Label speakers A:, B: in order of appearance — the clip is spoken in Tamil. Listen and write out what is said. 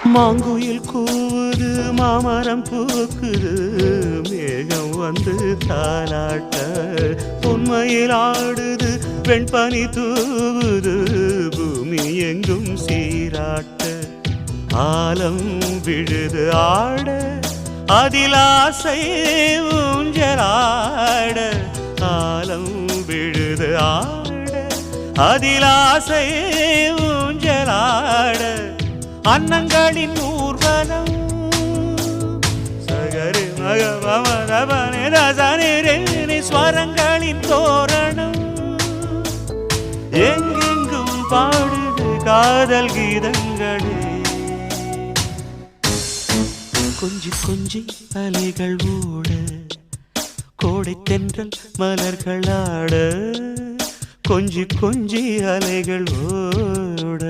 A: மாங்குயில் கூவுது மாமரம் பூக்குது மேகம் வந்து தாலாட்ட உண்மையில் ஆடுது வெண்பனி தூவுது பூமி எங்கும் சீராட்ட ஆலம் விழுது ஆட அதில் ஆசை ஊஞ்சலாட ஆலம் விழுது ஆட அதில் ஆசை ஊஞ்சலாட அன்னங்களின் ஊர்வலம் சகரி மகமரபனே ரசனி ஸ்வரங்களின் தோரணம் எங்கெங்கும் பாடுது காதல் கீதங்களே கொஞ்சி கொஞ்சி அலைகள் ஓட கோடை தென்றல் மலர்கள் ஆட கொஞ்சி கொஞ்சி அலைகள் ஓட